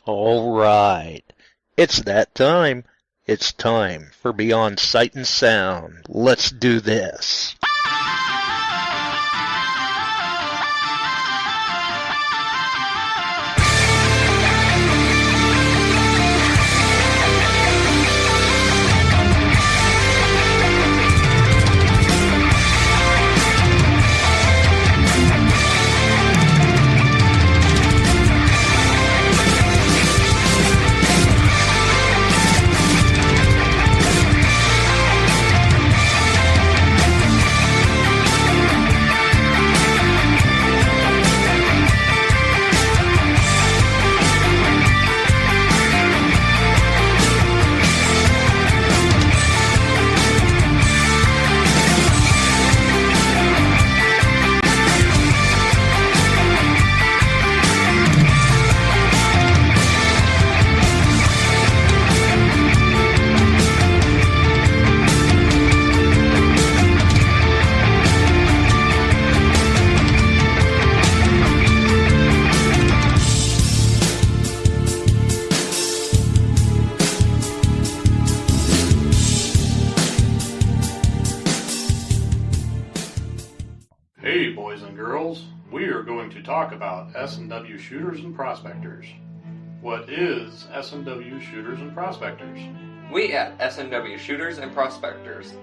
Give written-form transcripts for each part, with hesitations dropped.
All right, it's that time. It's time for Beyond Sight and Sound. Let's do this. Hey boys and girls, we are going to talk about S&W shooters and prospectors. What is S&W shooters and prospectors? We at S&W Shooters and Prospectors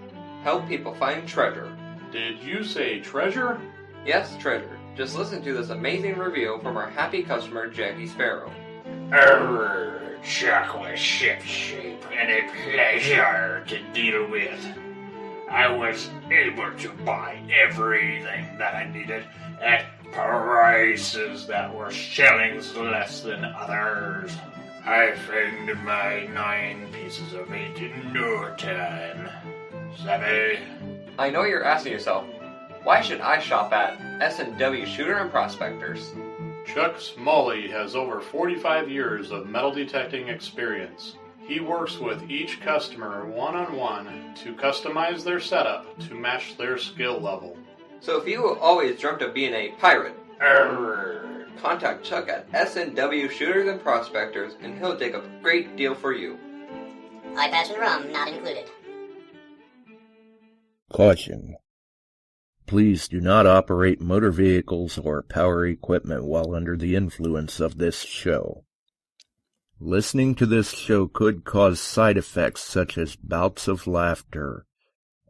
help people find treasure. Did you say treasure? Yes, treasure. Just listen to this amazing review from our happy customer, Jackie Sparrow. Chocolate ship-shape and a pleasure to deal with. I was able to buy everything that I needed at prices that were shillings less than others. I found my 9 pieces of 8 in no time. Savvy? I know you're asking yourself, why should I shop at S&W Shooter and Prospectors? Chuck Smalley has over 45 years of metal detecting experience. He works with each customer one-on-one to customize their setup to match their skill level. So if you always dreamt of being a pirate, contact Chuck at S&W Shooters and Prospectors and he'll dig a great deal for you. iPads and rum not included. Caution. Please do not operate motor vehicles or power equipment while under the influence of this show. Listening to this show could cause side effects such as bouts of laughter,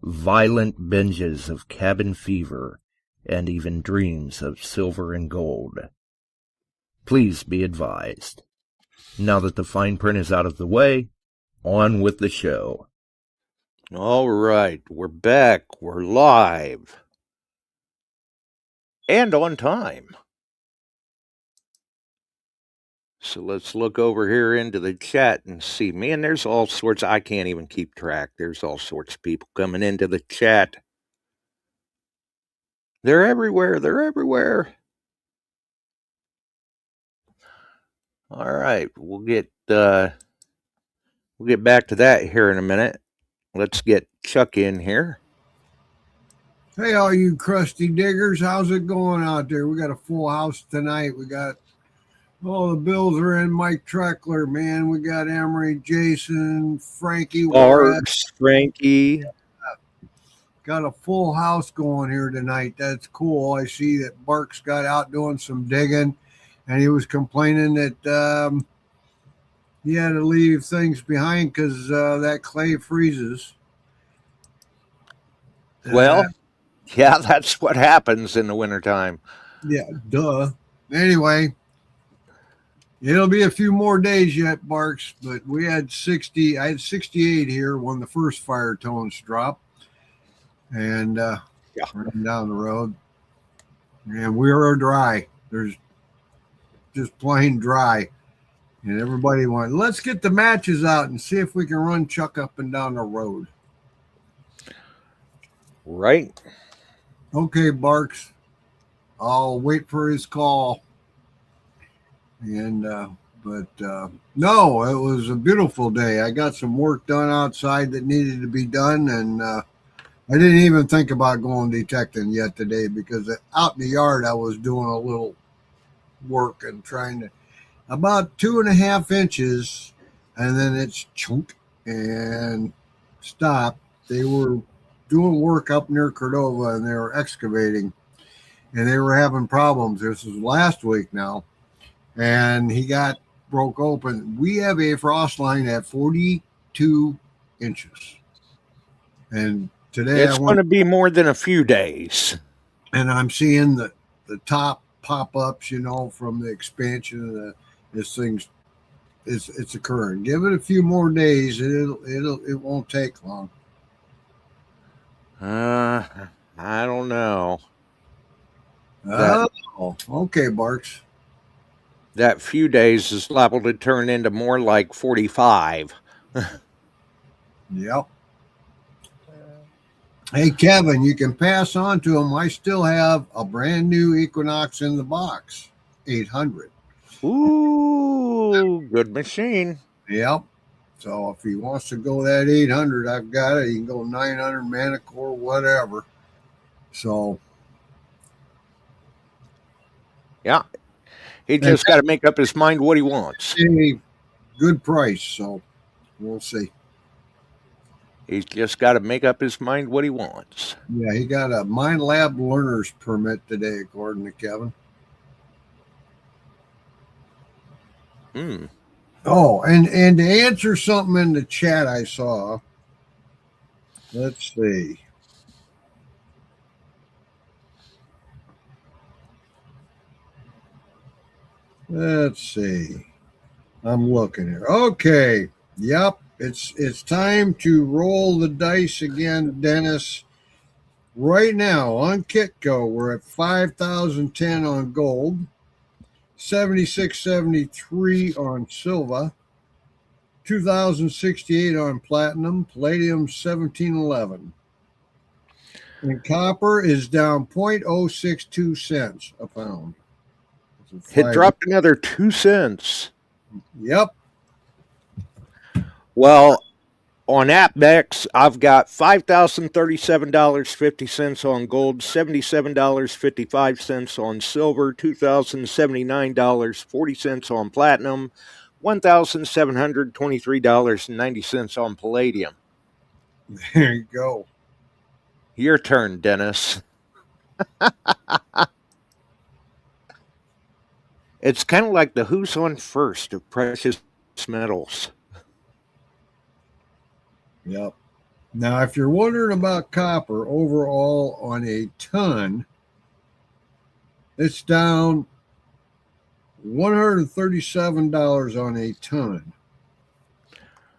violent binges of cabin fever, and even dreams of silver and gold. Please be advised. Now that the fine print is out of the way, on with the show. All right, we're back. We're live. And on time. So let's look over here into the chat and see. Man, there's all sorts. I can't even keep track. There's all sorts of people coming into the chat. They're everywhere. They're everywhere. All right, we'll get back to that here in a minute. Let's get Chuck in here. Hey, all you crusty diggers, how's it going out there? We got a full house tonight. We got the Bills are in. Mike Treckler, man. We got Emery, Jason, Frankie, Arts, Frankie. Got a full house going here tonight. That's cool. I see that Barks got out doing some digging, and he was complaining that he had to leave things behind because that clay freezes. Well, yeah, that's what happens in the wintertime. Yeah, duh. Anyway, It'll be a few more days yet, Barks, but we had 60. I had 68 here when the first fire tones dropped. And running down the road. And we are dry. There's just plain dry. And everybody went, let's get the matches out and see if we can run Chuck up and down the road. Right. Okay, Barks. I'll wait for his call. And no, it was a beautiful day. I got some work done outside that needed to be done, and I didn't even think about going detecting yet today because out in the yard I was doing a little work and trying to about 2.5 inches, and then it's chunk and stop. They were doing work up near Cordova and they were excavating, and they were having problems. This was last week now. And he got broke open. We have a frost line at 42 inches. And today it's going to be more than a few days. And I'm seeing the top pop-ups, from the expansion of this thing's it's occurring. Give it a few more days, it won't take long. I don't know. Oh, okay, Barks. That few days is liable to turn into more like 45. Yep. Hey, Kevin, you can pass on to him. I still have a brand new Equinox in the box, 800. Ooh, good machine. Yep. So if he wants to go that 800, I've got it. He can go 900 Manicore, whatever. So. Yeah. He just got to make up his mind what he wants. A good price, so we'll see. He's just got to make up his mind what he wants. Yeah, he got a Mine Lab learner's permit today, according to Kevin. Oh, and to answer something in the chat I saw, let's see. Let's see. I'm looking here. Okay. Yep. It's time to roll the dice again, Dennis. Right now on Kitco, we're at 5,010 on gold, 76.73 on silver, 2,068 on platinum, palladium 1711. And copper is down 0.062 cents a pound. It dropped another 2 cents. Yep. Well, on AppNext, I've got $5,037.50 on gold, $77.55 on silver, $2,079.40 on platinum, $1,723.90 on palladium. There you go. Your turn, Dennis. It's kind of like the who's on first of precious metals. Yep. Now, if you're wondering about copper overall on a ton, it's down $137 on a ton.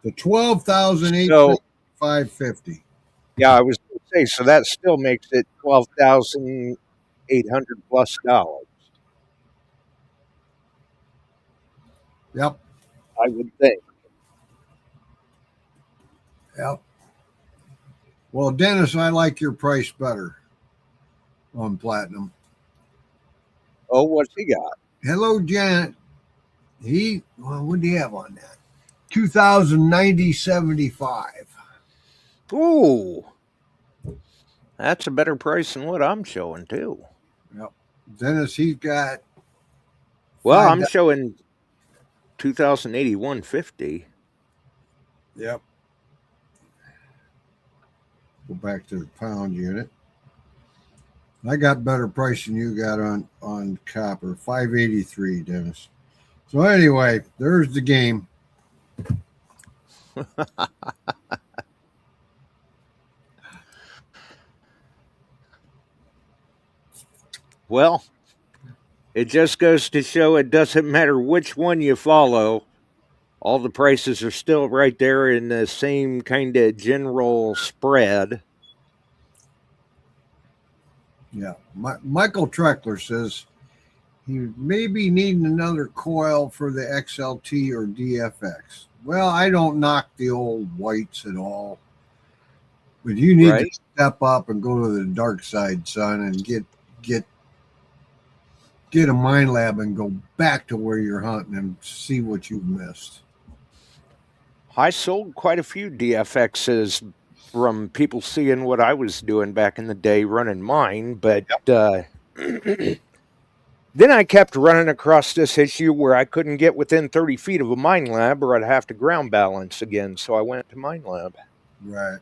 The 12,855.50. Yeah, I was going to say, so that still makes it $12,800 plus dollars. Yep. I would think. Yep. Well, Dennis, I like your price better on platinum. Oh, what's he got? Hello, Janet. What do you have on that? 2,090.75. Ooh. That's a better price than what I'm showing, too. Yep. Dennis, he's got. Well, I'm showing 2,081.50. Yep. Go back to the pound unit. I got better price than you got on copper. 583, Dennis. So anyway, there's the game. Well, It just goes to show it doesn't matter which one you follow. All the prices are still right there in the same kind of general spread. Yeah. Michael Treckler says he may be needing another coil for the XLT or DFX. Well, I don't knock the old whites at all, but you need to step up and go to the dark side, son, and get a mine lab and go back to where you're hunting and see what you've missed. I sold quite a few DFXs from people seeing what I was doing back in the day running mine, but then I kept running across this issue where I couldn't get within 30 feet of a mine lab or I'd have to ground balance again, so I went to mine lab. Right.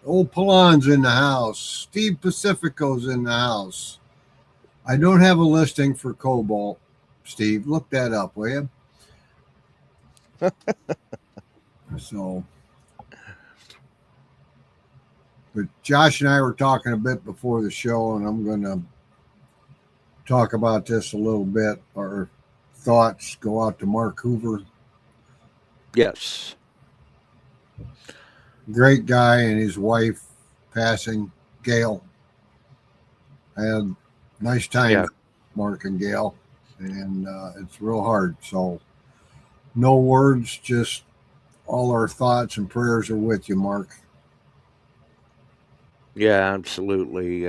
Old Palon's in the house. Steve Pacifico's in the house. I don't have a listing for Cobalt. Steve, look that up, will you? So, but Josh and I were talking a bit before the show, and I'm going to talk about this a little bit. Our thoughts go out to Mark Hoover. Yes. Great guy, and his wife passing, Gail. I had a nice time, Mark and Gail, and it's real hard. So, no words, just all our thoughts and prayers are with you, Mark. Yeah, absolutely.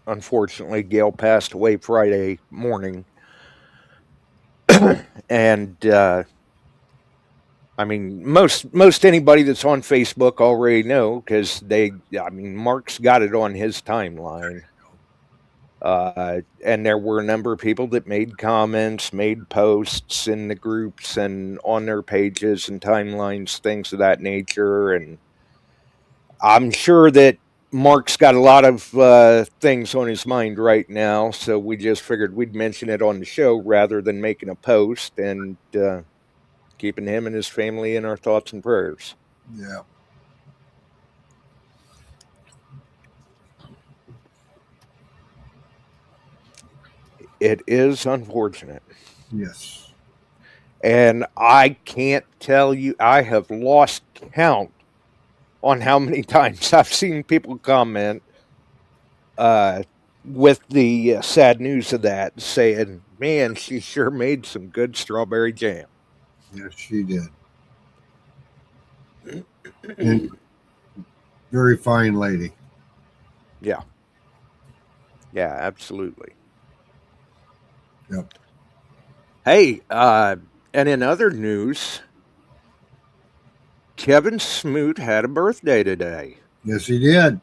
Unfortunately, Gail passed away Friday morning. And I mean, most anybody that's on Facebook already know, because Mark's got it on his timeline. And there were a number of people that made comments, made posts in the groups and on their pages and timelines, things of that nature. And I'm sure that Mark's got a lot of things on his mind right now, so we just figured we'd mention it on the show rather than making a post, and keeping him and his family in our thoughts and prayers. Yeah. It is unfortunate. Yes. And I can't tell you, I have lost count on how many times I've seen people comment with the sad news of that, saying, man, she sure made some good strawberry jam. Yes, she did. And very fine lady. Yeah. Yeah, absolutely. Yep. Hey, and in other news, Kevin Smoot had a birthday today. Yes, he did.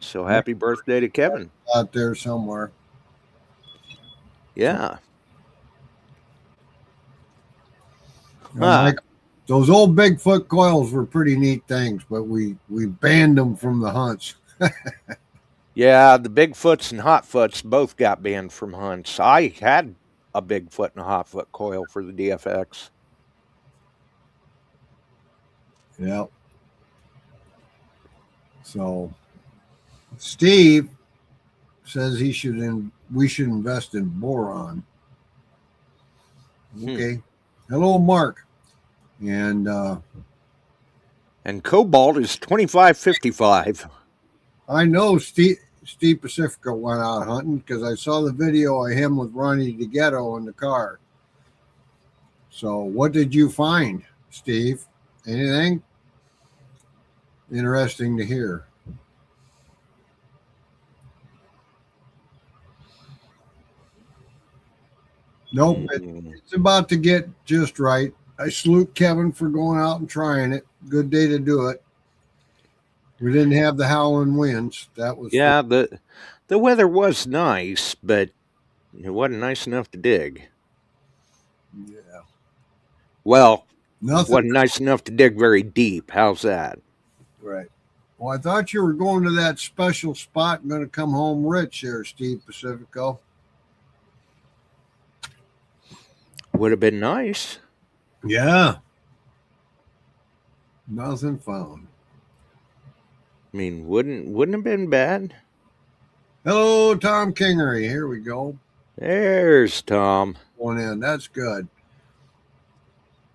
So happy birthday to Kevin. Out there somewhere. Yeah. Mike, those old Bigfoot coils were pretty neat things, but we banned them from the hunts. Yeah, the Bigfoots and Hotfoots both got banned from hunts. I had a Bigfoot and a Hotfoot coil for the DFX. Yeah. So Steve says we should invest in boron. Okay. Hello, Mark. And Cobalt is 25.55. I know Steve Pacifico went out hunting because I saw the video of him with Ronnie DeGhetto in the car. So what did you find, Steve? Anything interesting to hear? Nope. It's about to get just right. I salute Kevin for going out and trying it. Good day to do it. We didn't have the howling winds. That was the weather was nice, but it wasn't nice enough to dig. Yeah. Well, it wasn't nice enough to dig very deep. How's that? Right. Well, I thought you were going to that special spot and going to come home rich there, Steve Pacifico. Would have been nice. Yeah. Nothing found. I mean, wouldn't have been bad. Hello, Tom Kingery. Here we go. There's Tom. Going in. That's good.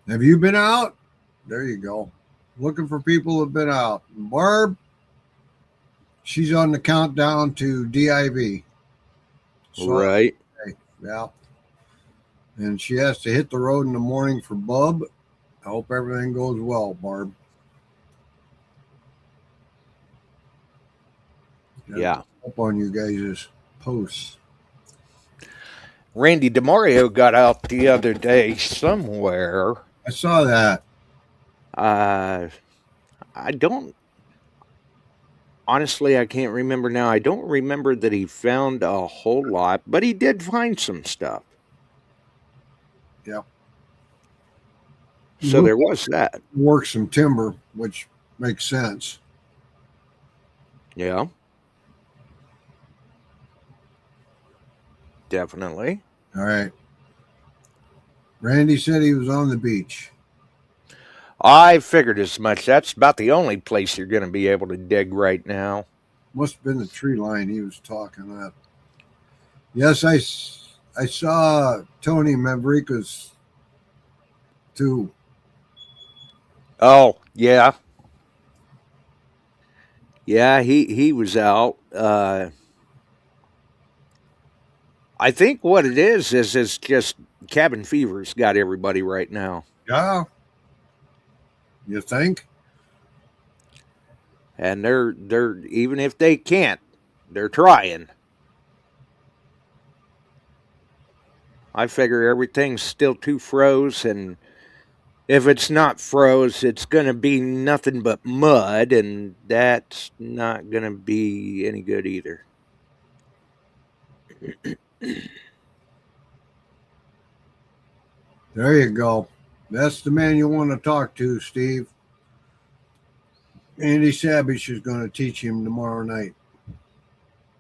Have you been out? There you go. Looking for people who've been out. Barb, she's on the countdown to DIV. Right. Yeah. And she has to hit the road in the morning for Bub. I hope everything goes well, Barb. Yeah. Up on you guys' posts. Randy DeMario got out the other day somewhere. I saw that. I don't. Honestly, I can't remember now. I don't remember that he found a whole lot, but he did find some stuff. Yep. So there was that. Work some timber, which makes sense. Yeah. Definitely. All right. Randy said he was on the beach. I figured as much. That's about the only place you're going to be able to dig right now. Must have been the tree line he was talking about. Yes, I saw Tony Mavrika's too. Oh, yeah. Yeah, he was out. I think what it is it's just cabin fever's got everybody right now. Yeah. You think? And they're even if they can't, they're trying. I figure everything's still too froze, and if it's not froze, it's going to be nothing but mud, and that's not going to be any good either. There you go. That's the man you want to talk to, Steve. Andy Savage is going to teach him tomorrow night.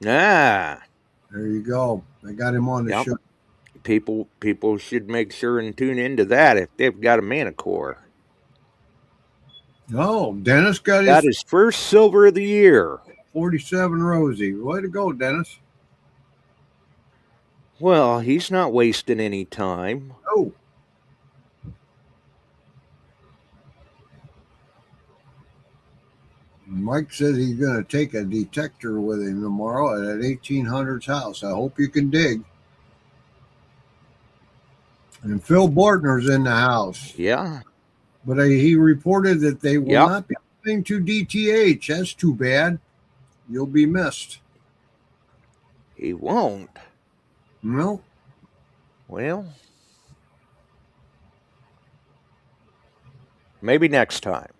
Ah. There you go. I got him on the show. People should make sure and tune into that if they've got a Manicore. Oh, Dennis got his first silver of the year. 47 Rosie. Way to go, Dennis. Well, he's not wasting any time. Oh. Mike says he's going to take a detector with him tomorrow at 1800's house. I hope you can dig. And Phil Bortner's in the house. Yeah. But he reported that they will not be coming to DTH. That's too bad. You'll be missed. He won't. No. Well, maybe next time.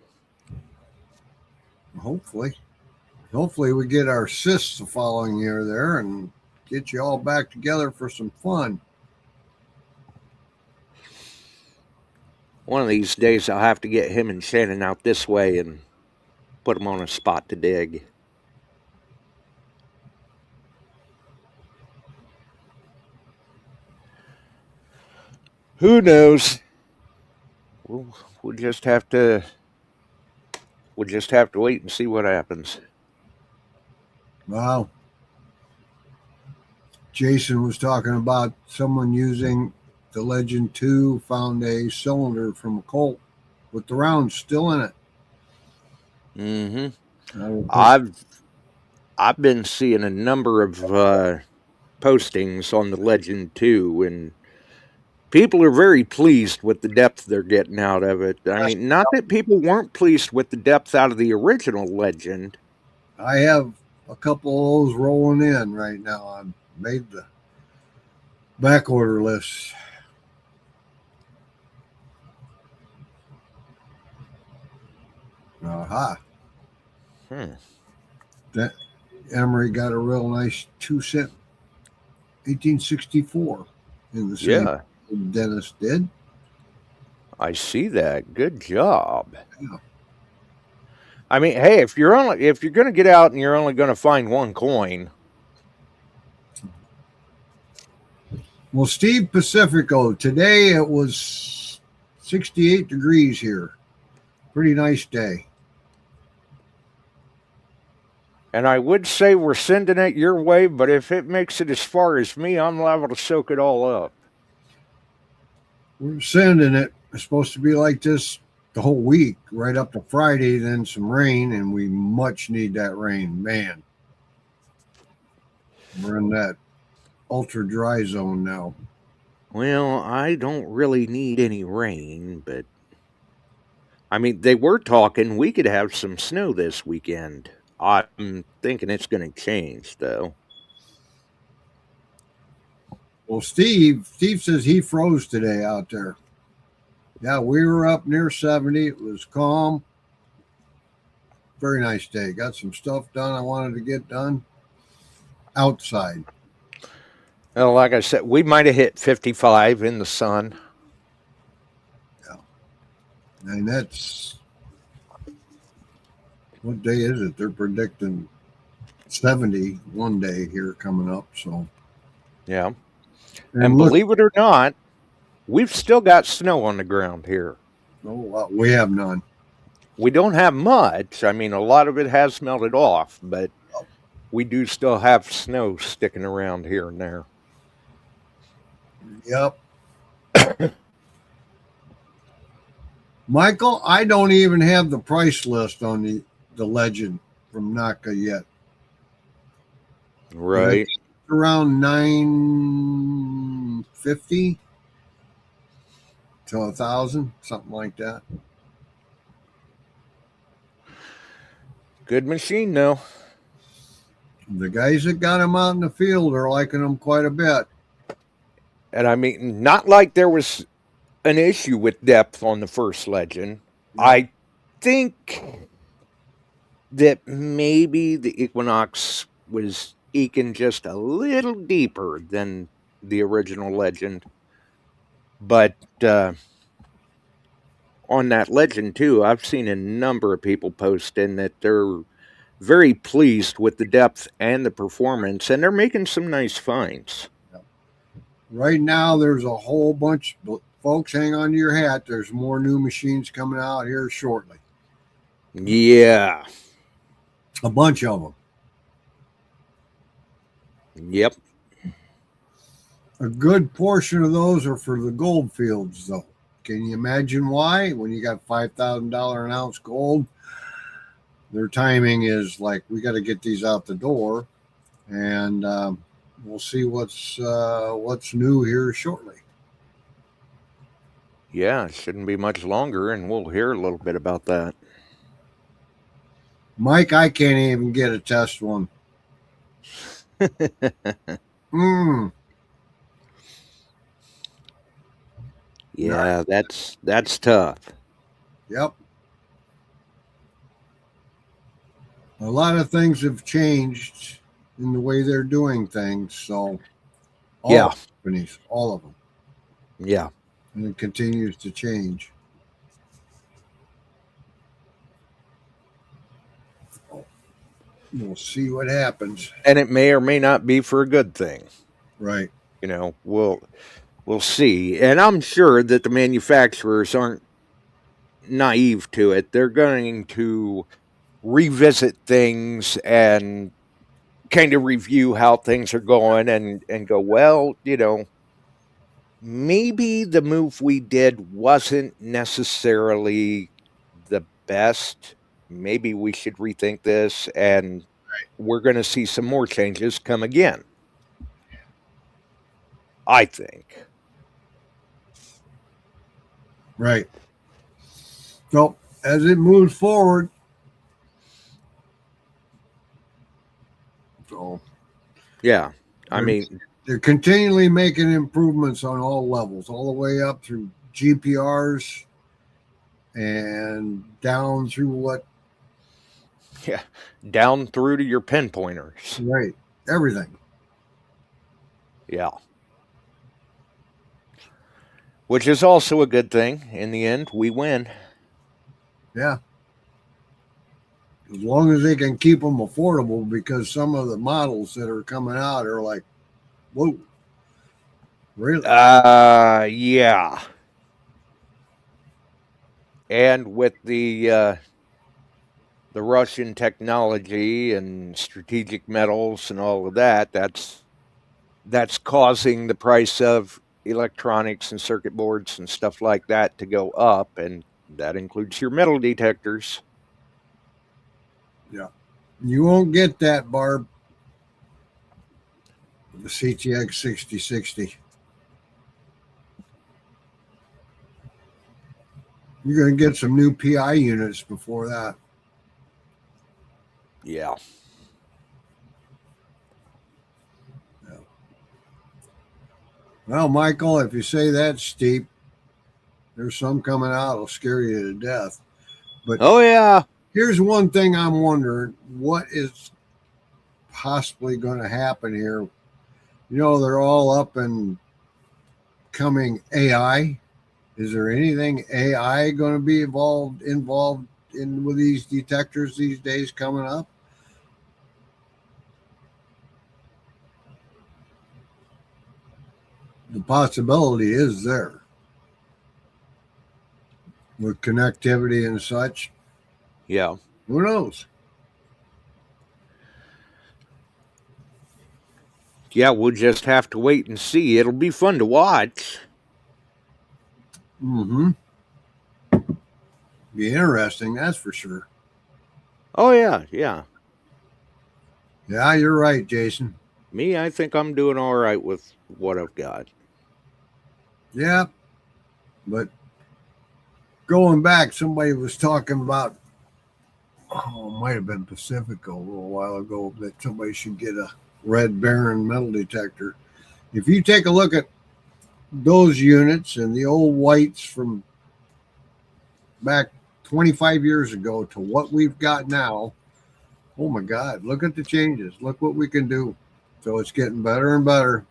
Hopefully. Hopefully we get our sis the following year there and get you all back together for some fun. One of these days I'll have to get him and Shannon out this way and put them on a spot to dig. Who knows? We'll just have to wait and see what happens. Wow. Jason was talking about someone using the Legend 2, found a cylinder from a Colt with the rounds still in it. Mm-hmm. I've been seeing a number of postings on the Legend 2, and people are very pleased with the depth they're getting out of it. I mean, not that people weren't pleased with the depth out of the original Legend. I have a couple of those rolling in right now. I've made the back order list. Aha. That Emery got a real nice 2-cent 1864 in the same Dennis did. I see that. Good job. Yeah. I mean, hey, if you're going to get out and you're only going to find one coin. Well, Steve Pacifico, today it was 68 degrees here. Pretty nice day. And I would say we're sending it your way, but if it makes it as far as me, I'm liable to soak it all up. We're sending it. It's supposed to be like this the whole week, right up to Friday, then some rain, and we much need that rain. Man, we're in that ultra dry zone now. Well, I don't really need any rain, but I mean, they were talking we could have some snow this weekend. I'm thinking it's going to change, though. Well, Steve says he froze today out there. Yeah, we were up near 70. It was calm. Very nice day. Got some stuff done I wanted to get done outside. Well, like I said, we might have hit 55 in the sun. Yeah. And that's, what day is it? They're predicting 70 one day here coming up. So, Yeah. and believe it or not, we've still got snow on the ground here. Oh, we have none. We don't have much. I mean, a lot of it has melted off, but we do still have snow sticking around here and there. Yep. Michael, I don't even have the price list on the Legend from NACA yet. Right. Around $950 to $1,000, something like that. Good machine, though. The guys that got them out in the field are liking them quite a bit. And I mean, not like there was an issue with depth on the first Legend. Yeah. I think that maybe the Equinox was eking just a little deeper than the original Legend. But on that Legend, too, I've seen a number of people posting that they're very pleased with the depth and the performance, and they're making some nice finds. Right now, there's a whole bunch. Folks, hang on to your hat. There's more new machines coming out here shortly. Yeah. A bunch of them. Yep. A good portion of those are for the gold fields, though. Can you imagine why? When you got $5,000 an ounce gold, their timing is like, we got to get these out the door, and we'll see what's new here shortly. Yeah, it shouldn't be much longer, and we'll hear a little bit about that. Mike, I can't even get a test one. Yeah, that's tough. Yep. A lot of things have changed in the way they're doing things. So, all companies, all of them. Yeah. And it continues to change. We'll see what happens. And it may or may not be for a good thing. Right. You know, we'll see. And I'm sure that the manufacturers aren't naive to it. They're going to revisit things and kind of review how things are going and go, well, you know, maybe the move we did wasn't necessarily the best. Maybe we should rethink this, and we're going to see some more changes come again. I think. Right. So as it moves forward, yeah, I mean, they're continually making improvements on all levels, all the way up through GPRs and down through what? Yeah, down through to your pinpointers. Right, everything. Yeah. Which is also a good thing. In the end, we win. Yeah. As long as they can keep them affordable, because some of the models that are coming out are like, whoa, really? Yeah. And with the the Russian technology and strategic metals and all of that, that's causing the price of electronics and circuit boards and stuff like that to go up, and that includes your metal detectors. Yeah. You won't get that, Barb. The CTX 6060. You're going to get some new PI units before that. Yeah. Well, Michael, if you say that's steep, there's some coming out that'll scare you to death. But oh yeah, here's one thing I'm wondering: what is possibly going to happen here? You know, they're all up and coming AI. Is there anything AI going to be involved in with these detectors these days coming up? The possibility is there with connectivity and such. Yeah. Who knows? Yeah, we'll just have to wait and see. It'll be fun to watch. Mm-hmm. Be interesting, that's for sure. Oh yeah, yeah. Yeah, you're right, Jason. Me, I think I'm doing all right with what I've got. Yeah, but going back, somebody was talking about, it might have been Pacifico a little while ago, that somebody should get a Red Baron metal detector. If you take a look at those units and the old whites from back 25 years ago to what we've got now, oh my God, look at the changes. Look what we can do. So it's getting better and better.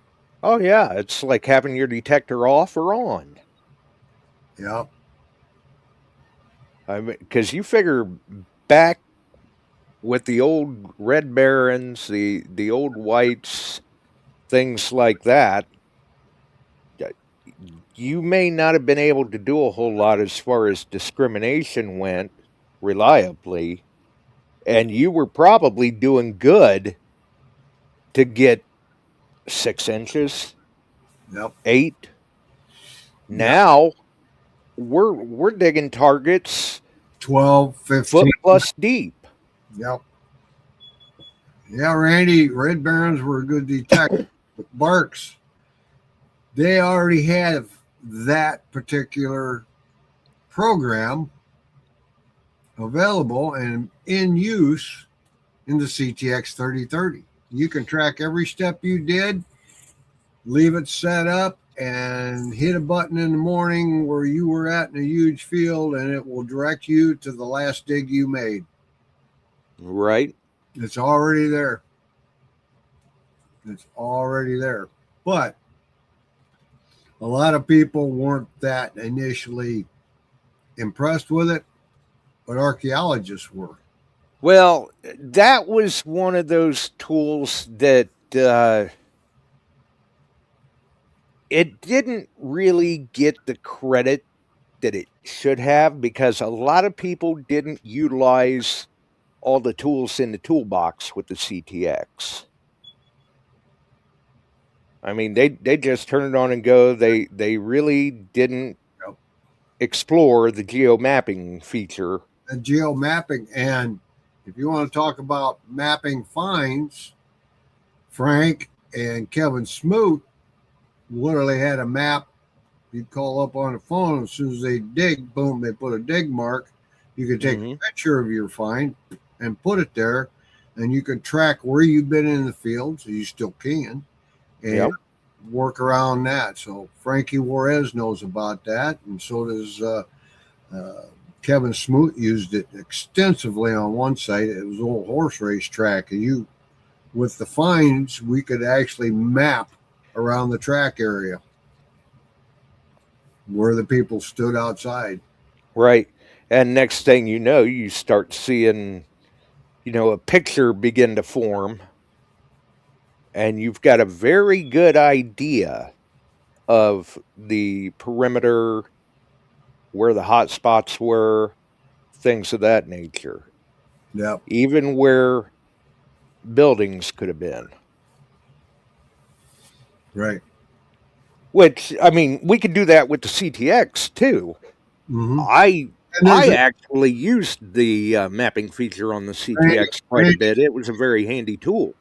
Oh yeah, it's like having your detector off or on. Yeah. I mean, because you figure back with the old Red Barons, the old whites, things like that, you may not have been able to do a whole lot as far as discrimination went reliably, and you were probably doing good to get 6 inches, Yep. 8. Now we're digging targets 12, 15. foot plus deep. Yep. Yeah, Randy, Red Barons were a good detector. But Barks, they already have that particular program available and in use in the CTX 3030. You can track every step you did, leave it set up, and hit a button in the morning where you were at in a huge field, and it will direct you to the last dig you made. Right. It's already there. It's already there. But a lot of people weren't that initially impressed with it, but archaeologists were. Well, that was one of those tools that it didn't really get the credit that it should have, because a lot of people didn't utilize all the tools in the toolbox with the CTX. I mean, they just turn it on and go. They really didn't explore the geo mapping feature. And geo mapping, and if you want to talk about mapping finds, Frank and Kevin Smoot literally had a map. You'd call up on the phone, as soon as they dig, boom, they put a dig mark. You could take a picture of your find and put it there, and you could track where you've been in the field, so you still can, and work around that. So Frankie Juarez knows about that, and so does Kevin Smoot. Used it extensively on one site. It was an old horse race track, and with the finds, we could actually map around the track area where the people stood outside. Right. And next thing you know, you start seeing, a picture begin to form, and you've got a very good idea of the perimeter, where the hot spots were, things of that nature. Yep. even where buildings could have been. Right. Which, I mean, we could do that with the CTX too. Mm-hmm. I And there's actually used the mapping feature on the CTX quite a bit. It was a very handy tool.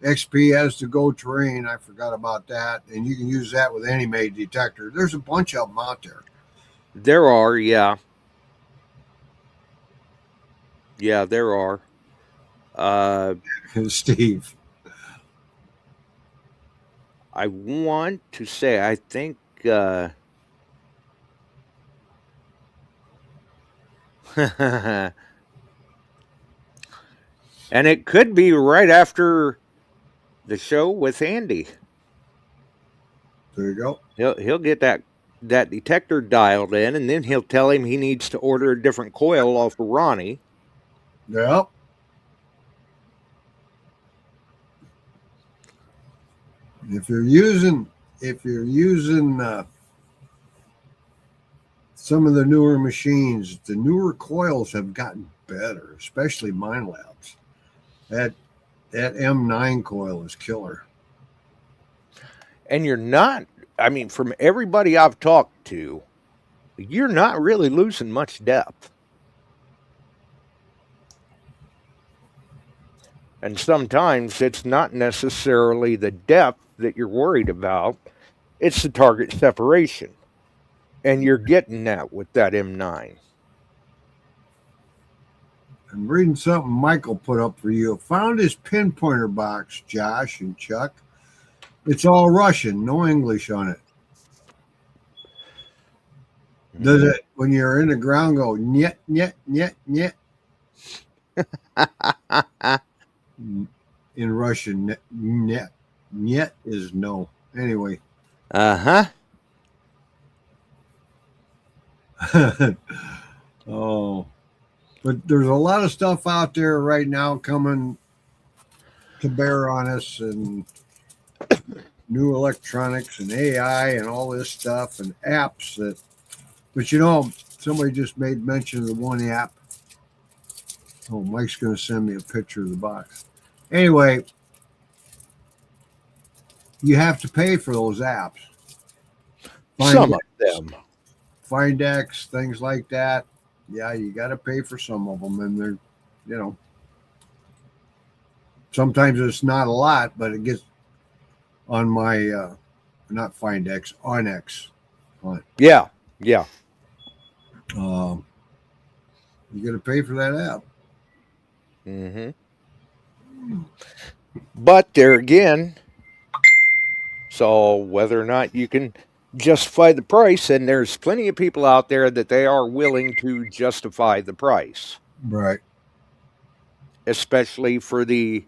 XP has to go terrain. I forgot about that. And you can use that with any made detector. There's a bunch of them out there. There are, yeah. Yeah, there are. Steve. I want to say, I think and it could be right after the show with Andy. There you go. He'll get that detector dialed in, and then he'll tell him he needs to order a different coil off of Ronnie. Yep. If you're using some of the newer machines, the newer coils have gotten better, especially Mine Labs. That M9 coil is killer. And you're not, I mean, from everybody I've talked to, you're not really losing much depth. And sometimes it's not necessarily the depth that you're worried about, it's the target separation. And you're getting that with that M9. I'm reading something Michael put up for you. Found his pinpointer box, Josh and Chuck. It's all Russian, no English on it. Does it, when you're in the ground, go, nyet, nyet, nyet, nyet? In Russian, nyet. Nyet is no. Anyway. Oh. But there's a lot of stuff out there right now coming to bear on us, and new electronics and AI and all this stuff and apps that, but you know, somebody just made mention of the one app. Oh, Mike's going to send me a picture of the box. Anyway, you have to pay for those apps. Some of them. Findex, things like that. Yeah, you got to pay for some of them, and they're, you know, sometimes it's not a lot, but it gets on my, not Findex, Onyx. Yeah, yeah. You got to pay for that app. Mm-hmm. But there again, so whether or not you can justify the price, and there's plenty of people out there that they are willing to justify the price, right? Especially for the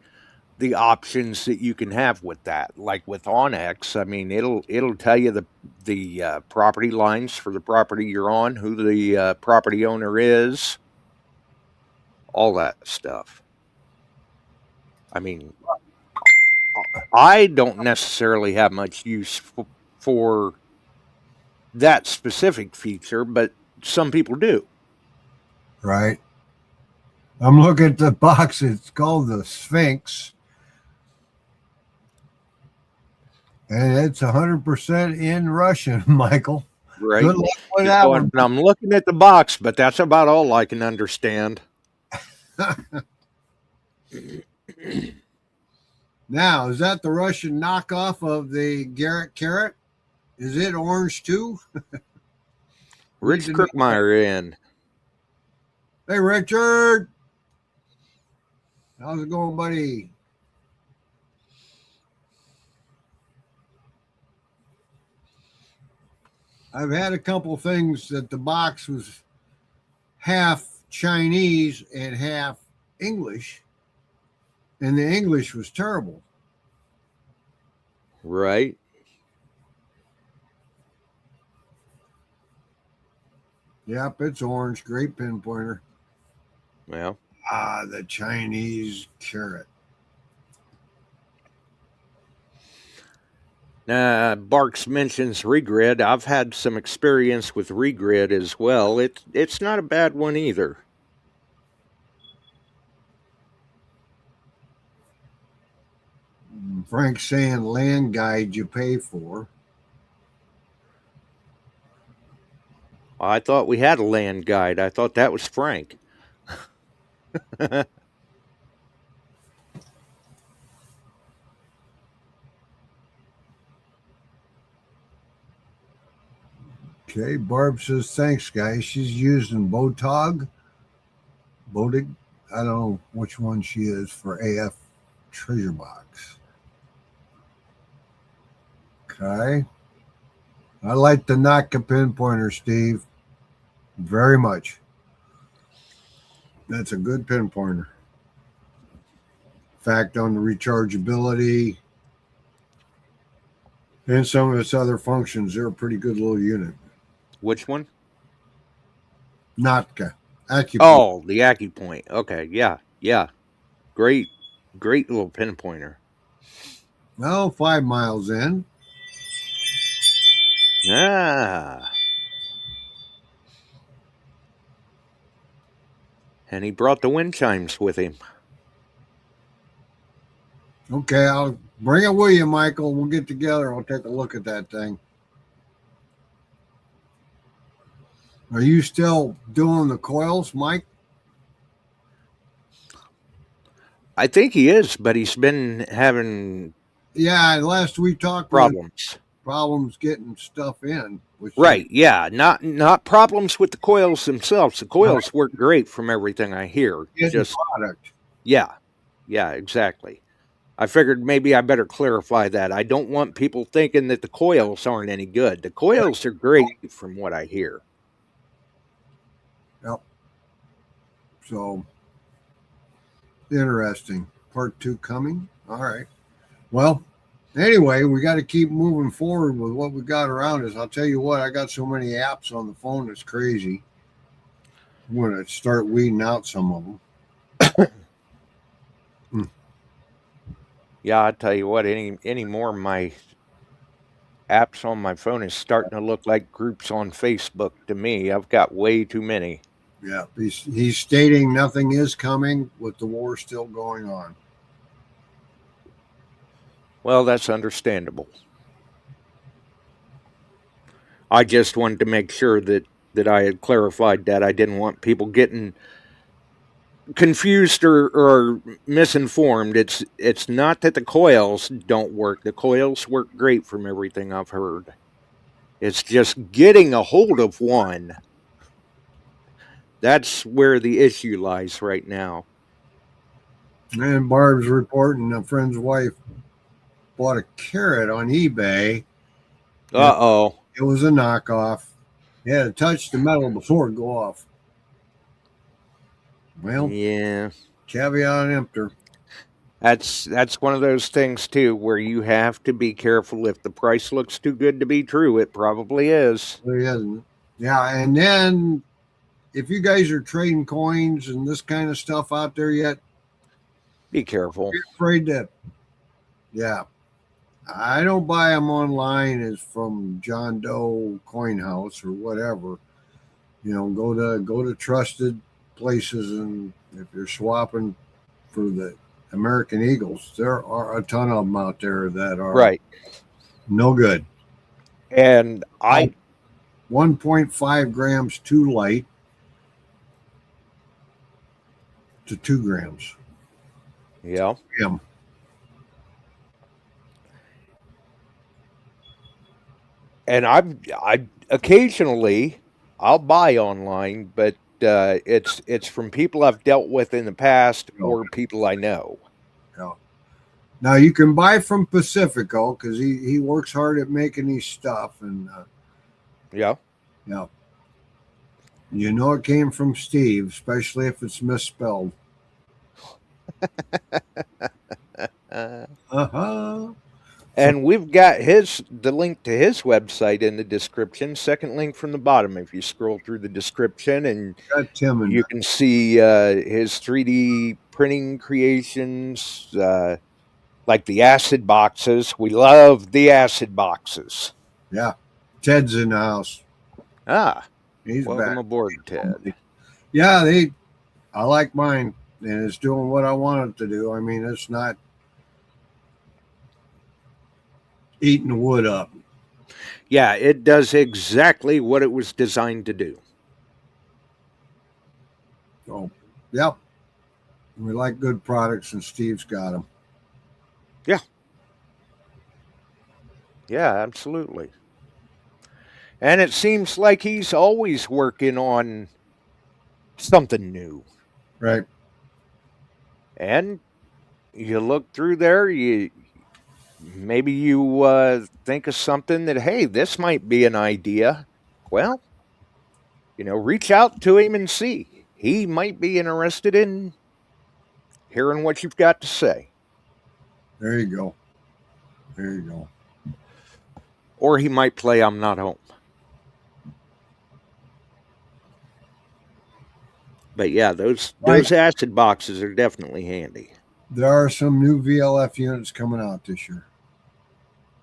options that you can have with that, like with Onyx. I mean, it'll tell you the property lines for the property you're on, who the property owner is, all that stuff. I mean, I don't necessarily have much use for that specific feature, but some people do. Right. I'm looking at the box. It's called the Sphinx. And it's 100% in Russian, Michael. Right. Good luck with that one. I'm looking at the box, but that's about all I can understand. Now, is that the Russian knockoff of the Garrett Carrot? Is it orange too? Rich Kirkmeyer in. Hey, Richard. How's it going, buddy? I've had a couple things that the box was half Chinese and half English, and the English was terrible. Right. Yep, it's orange. Great pinpointer. Well. The Chinese carrot. Barks mentions regrid. I've had some experience with regrid as well. It's not a bad one either. Frank's saying land guide you pay for. I thought we had a land guide. I thought that was Frank. Okay, Barb says, thanks, guys. She's using Bodig. I don't know which one she is for AF Treasure Box. Okay. I like the Naka pinpointer, Steve. Very much. That's a good pinpointer. In fact, on the rechargeability and some of its other functions, they're a pretty good little unit. Which one? Natka. Acupoint. Oh, the Acupoint. Okay, yeah. Great little pinpointer. Well, 5 miles in. Ah. And he brought the wind chimes with him. Okay, I'll bring it with you, Michael. We'll get together. I'll take a look at that thing. Are you still doing the coils, Mike? I think he is, but he's been having last we talked problems getting stuff in. Right, yeah. Not problems with the coils themselves. The coils work great from everything I hear. Just product. Yeah, exactly. I figured maybe I better clarify that. I don't want people thinking that the coils aren't any good. The coils are great from what I hear. Yep. So, interesting. Part 2 coming. All right. Well, anyway, we got to keep moving forward with what we got around us. I'll tell you what, I got so many apps on the phone, it's crazy. I'm going to start weeding out some of them. Yeah, I tell you what, any more of my apps on my phone is starting to look like groups on Facebook to me. I've got way too many. Yeah, he's stating nothing is coming with the war still going on. Well, that's understandable. I just wanted to make sure that I had clarified that. I didn't want people getting confused or misinformed. It's not that the coils don't work. The coils work great from everything I've heard. It's just getting a hold of one. That's where the issue lies right now. And Barb's reporting a friend's wife bought a carrot on eBay. Uh-oh. It was a knockoff. You had to touch the metal before it go off. Well, yeah. Caveat emptor. That's one of those things too, where you have to be careful. If the price looks too good to be true, it probably is. Yeah, and then if you guys are trading coins and this kind of stuff out there yet, be careful. Be afraid to. Yeah, I don't buy them online as from John Doe Coin House or whatever. You know, go to trusted places, and if you're swapping for the American Eagles, there are a ton of them out there that are no good. And 1.5 grams too light to 2 grams. Yeah. And I occasionally I'll buy online, but it's from people I've dealt with in the past or people I know. Yeah. Now you can buy from Pacifico because he works hard at making these stuff, and yeah. You know it came from Steve, especially if it's misspelled. And we've got the link to his website in the description. Second link from the bottom. If you scroll through the description, and you can see his 3D printing creations, like the acid boxes. We love the acid boxes. Yeah, Ted's in the house. He's welcome aboard, Ted. Yeah, I like mine, and it's doing what I want it to do. I mean, it's not eating the wood up. Yeah, it does exactly what it was designed to do. So, yep. We like good products, and Steve's got them. Yeah. Yeah, absolutely. And it seems like he's always working on something new. Right. And you look through there, maybe you think of something that, hey, this might be an idea. Well, reach out to him and see. He might be interested in hearing what you've got to say. There you go. There you go. Or he might play I'm Not Home. But yeah, those acid boxes are definitely handy. There are some new VLF units coming out this year.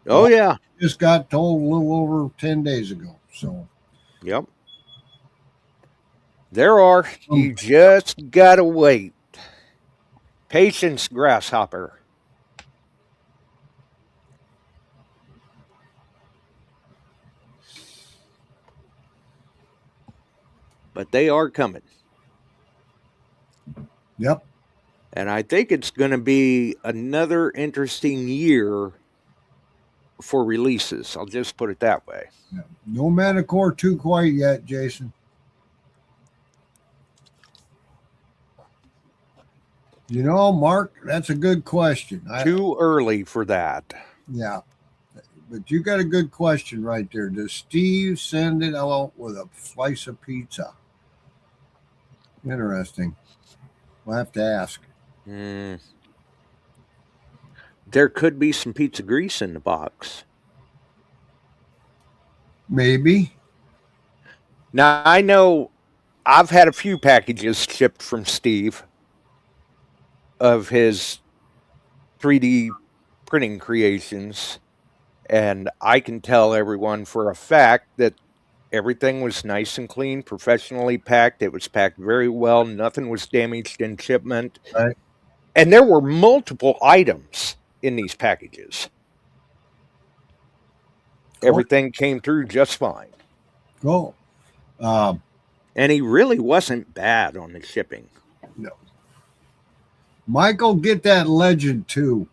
Oh, yeah. Just got told a little over 10 days ago. So, yep. There are. You just got to wait. Patience, grasshopper. But they are coming. Yep. And I think it's going to be another interesting year for releases. I'll just put it that way. Yeah. No Manicore 2 quite yet, Jason. Mark, that's a good question. Too early for that. Yeah. But you got a good question right there. Does Steve send it out with a slice of pizza? Interesting. We'll have to ask. There could be some pizza grease in the box. Maybe. Now, I know I've had a few packages shipped from Steve of his 3D printing creations, and I can tell everyone for a fact that everything was nice and clean, professionally packed. It was packed very well. Nothing was damaged in shipment. Right. And there were multiple items in these packages. Everything came through just fine. Cool. And he really wasn't bad on the shipping. No. Michael, get that Legend too.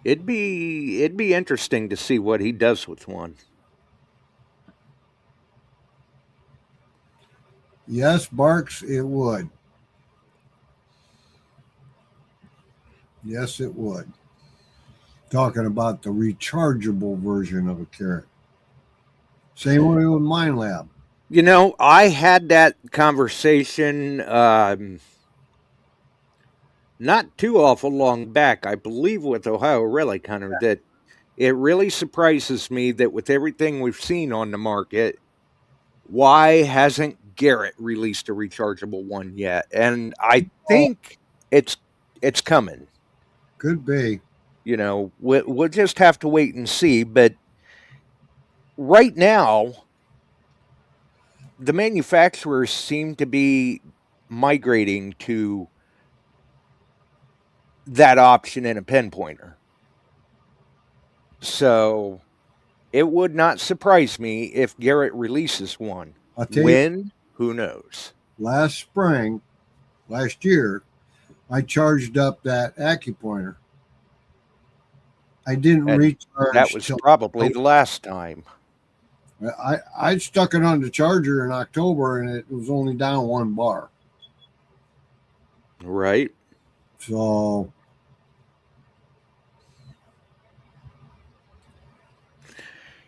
It'd be interesting to see what he does with one. Yes, Barks, it would. Yes, it would. Talking about the rechargeable version of a carrot. Same way with Mind Lab. I had that conversation not too awful long back, I believe, with Ohio Relic Hunter, that it really surprises me that with everything we've seen on the market, why hasn't Garrett released a rechargeable one yet? And I think it's coming. Could be. We'll just have to wait and see. But right now, the manufacturers seem to be migrating to that option in a pen pointer. So it would not surprise me if Garrett releases one. When? Who knows? Last year, I charged up that acupointer. I didn't recharge. That was probably the last time. I stuck it on the charger in October, and it was only down 1 bar. Right. So,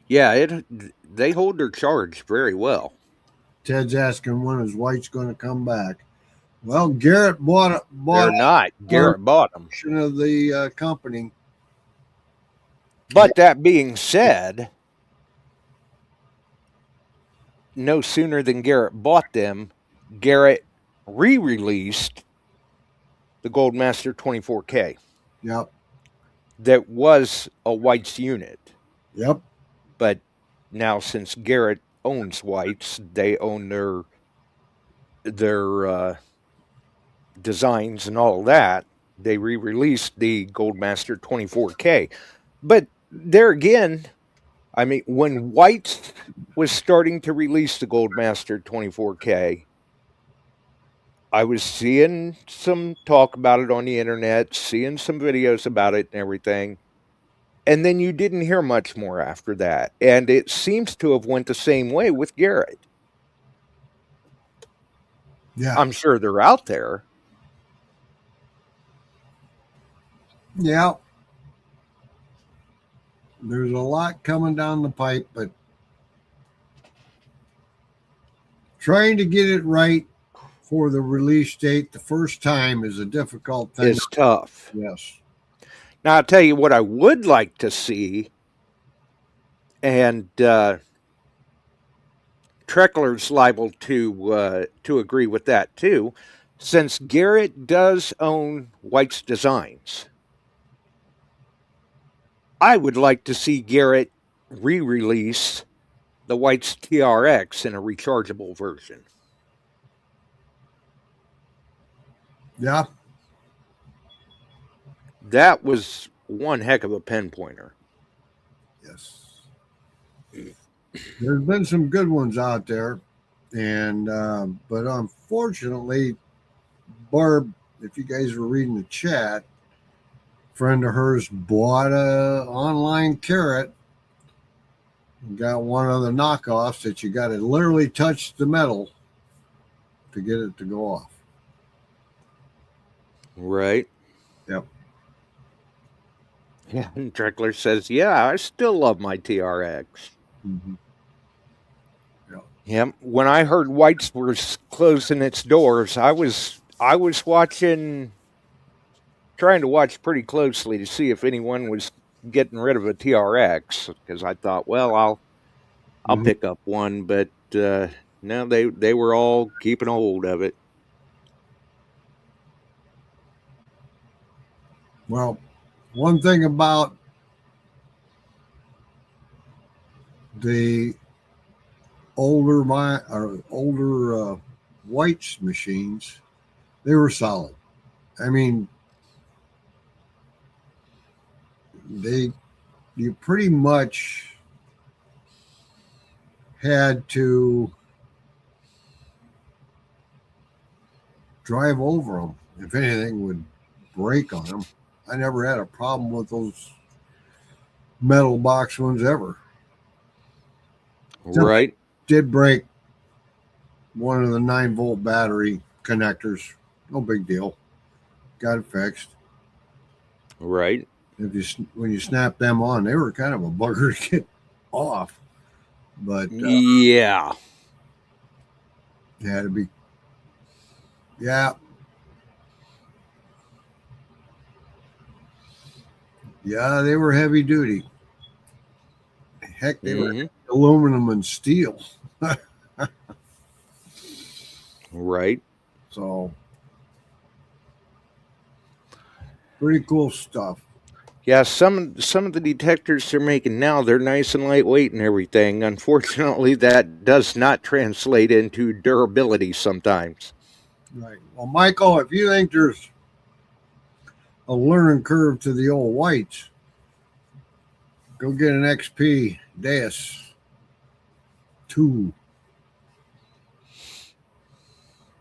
yeah, they hold their charge very well. Ted's asking when his wife's going to come back. Well, Garrett bought They're not. Garrett bought them. Of the company. But that being said, no sooner than Garrett bought them, Garrett re-released the Goldmaster 24K. Yep. That was a White's unit. Yep. But now, since Garrett owns White's, they own their designs and all that. they re-released the Goldmaster 24K. But there again, I mean, when White was starting to release the Goldmaster 24K, I was seeing some talk about it on the internet, seeing some videos about it and everything. And then you didn't hear much more after that. And it seems to have went the same way with Garrett. Yeah. I'm sure they're out there. Yeah. There's a lot coming down the pipe, but trying to get it right for the release date the first time is a difficult thing. It's tough. Yes. Now, I'll tell you what I would like to see, and Treckler's liable to agree with that too, since Garrett does own White's designs. I would like to see Garrett re-release the White's TRX in a rechargeable version. Yeah. That was one heck of a pen pointer. Yes. There's been some good ones out there, and but unfortunately, Barb, if you guys were reading the chat, a friend of hers bought a online carrot and got one of the knockoffs that you got to literally touch the metal to get it to go off. Right. Yep. Yeah, and Treckler says, yeah, I still love my TRX. Mm-hmm. Yep. When I heard White's was closing its doors, I was trying to watch pretty closely to see if anyone was getting rid of a TRX, because I thought, well, I'll pick up one, but no, they were all keeping a hold of it. Well, one thing about the older White's machines, they were solid. I mean, you pretty much had to drive over them if anything would break on them. I never had a problem with those metal box ones ever. Right. Did break one of the 9-volt battery connectors. No big deal. Got it fixed. Right. When you snap them on, they were kind of a bugger to get off. But yeah, it had to be. Yeah. Yeah, they were heavy duty. Heck, they were aluminum and steel. Right. So, pretty cool stuff. Yeah, some of the detectors they're making now, they're nice and lightweight and everything. Unfortunately, that does not translate into durability sometimes. Right. Well, Michael, if you think there's a learning curve to the old Whites, go get an XP Deus 2.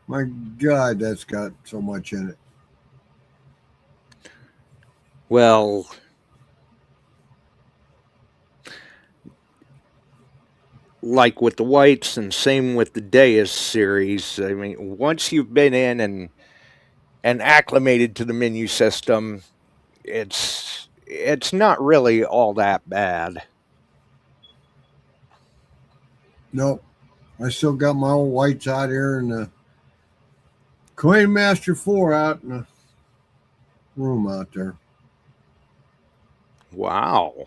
My God, that's got so much in it. Well, like with the Whites and same with the Deus series, I mean, once you've been in and acclimated to the menu system, it's not really all that bad. Nope. I still got my old Whites out here in the Coin Master 4 out in the room out there. Wow.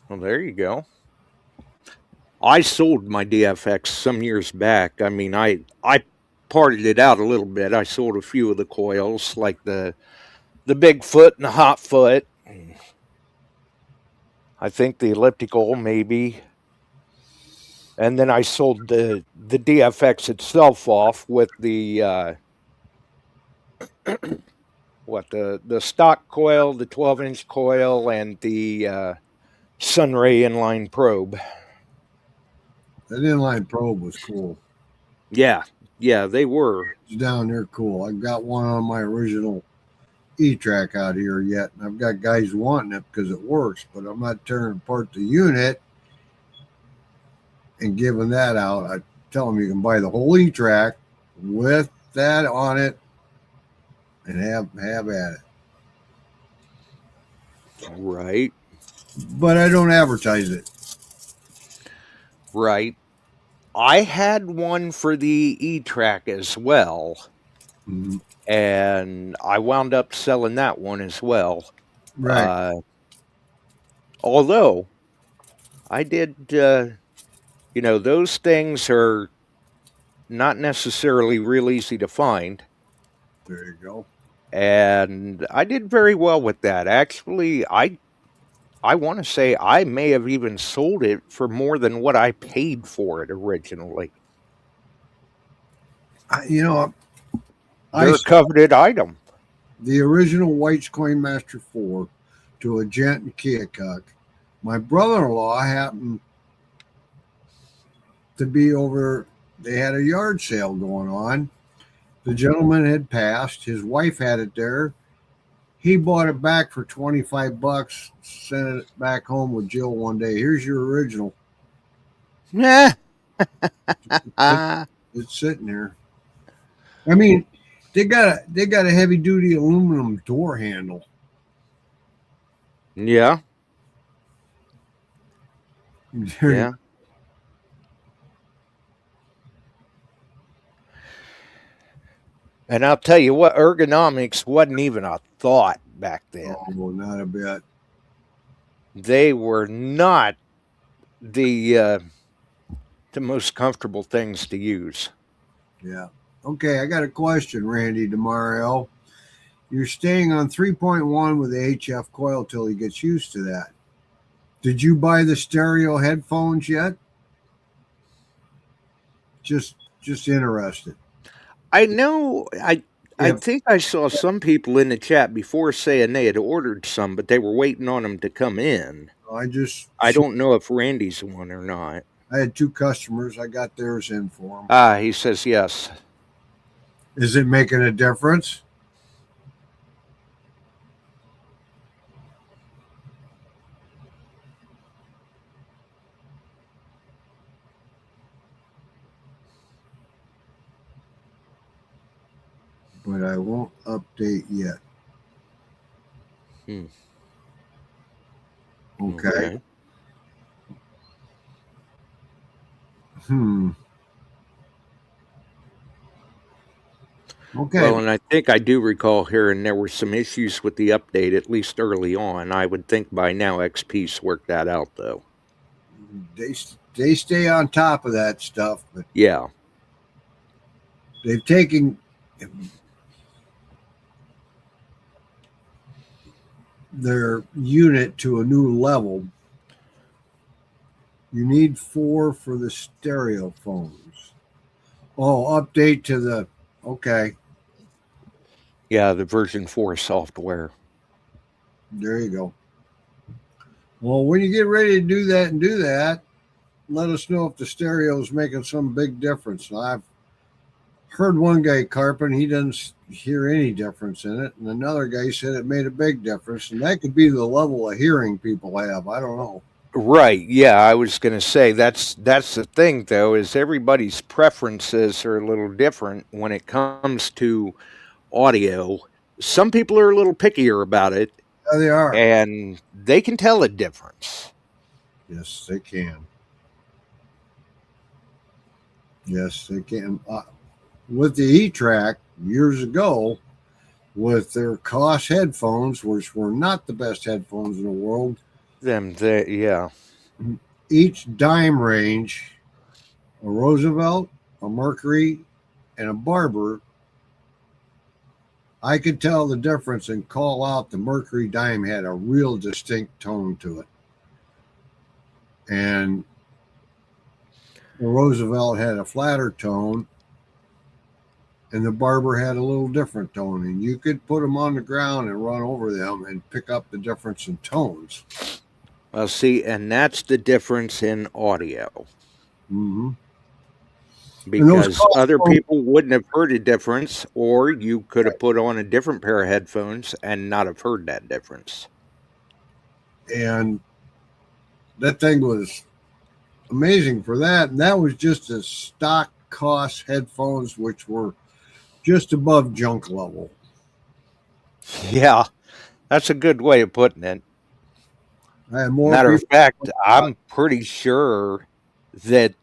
Well, there you go. I sold my DFX some years back. I mean, I parted it out a little bit. I sold a few of the coils, like the big foot and the hot foot. I think the elliptical, maybe. And then I sold the DFX itself off with the the stock coil, the 12-inch coil, and the Sunray inline probe. That inline probe was cool. Yeah, they were. It's down there cool. I've got one on my original E-Track out here yet, and I've got guys wanting it because it works, but I'm not tearing apart the unit and giving that out. I tell them you can buy the whole E-Track with that on it and have at it. Right. But I don't advertise it. Right. I had one for the E-Track as well, and I wound up selling that one as well. Right. Although I did, those things are not necessarily real easy to find. There you go. And I did very well with that. Actually, I want to say I may have even sold it for more than what I paid for it originally. They're a coveted item. The original White's Coin Master 4 to a gent in Keokuk. My brother-in-law happened to be over. They had a yard sale going on. The gentleman had passed. His wife had it there. He bought it back for $25, sent it back home with Jill one day. Here's your original. Yeah. It's sitting there. I mean, they got a heavy duty aluminum door handle. Yeah. Yeah. And I'll tell you what, ergonomics wasn't even a thought back then. Oh, not a bit. They were not the most comfortable things to use. Yeah. Okay, I got a question, Randy DeMario. You're staying on 3.1 with the HF coil till he gets used to that. Did you buy the stereo headphones yet? Just interested. I know. I think I saw some people in the chat before saying they had ordered some, but they were waiting on them to come in. I don't know if Randy's one or not. I had 2 customers. I got theirs in for them. He says yes. Is it making a difference? But I won't update yet. Okay. Okay. Well, and I think I do recall hearing there were some issues with the update, at least early on. I would think by now XP's worked that out, though. They stay on top of that stuff, but yeah, they've taken their unit to a new level. You need 4 for the stereo phones. Oh, update to the okay. Yeah, the version 4 software. There you go. Well, when you get ready to do that, let us know if the stereo is making some big difference. I've heard one guy carping, he doesn't hear any difference in it, and another guy said it made a big difference, and that could be the level of hearing people have. I don't know. Right. Yeah, I was going to say that's the thing, though, is everybody's preferences are a little different when it comes to audio. Some people are a little pickier about it. Yeah, they are. And they can tell a difference. Yes, they can. Yes, they can. With the E-Track years ago, with their COS headphones, which were not the best headphones in the world. Yeah. Each dime range, a Roosevelt, a Mercury, and a Barber, I could tell the difference and call out the Mercury dime had a real distinct tone to it. And the Roosevelt had a flatter tone. and the barber had a little different tone, and you could put them on the ground and run over them and pick up the difference in tones. Well, see, and that's the difference in audio. Mm-hmm. Because other people wouldn't have heard a difference, or you could have put on a different pair of headphones and not have heard that difference. And that thing was amazing for that. And that was just a stock cost headphones, which were just above junk level. Yeah, that's a good way of putting it. More Matter of fact, I'm pretty sure that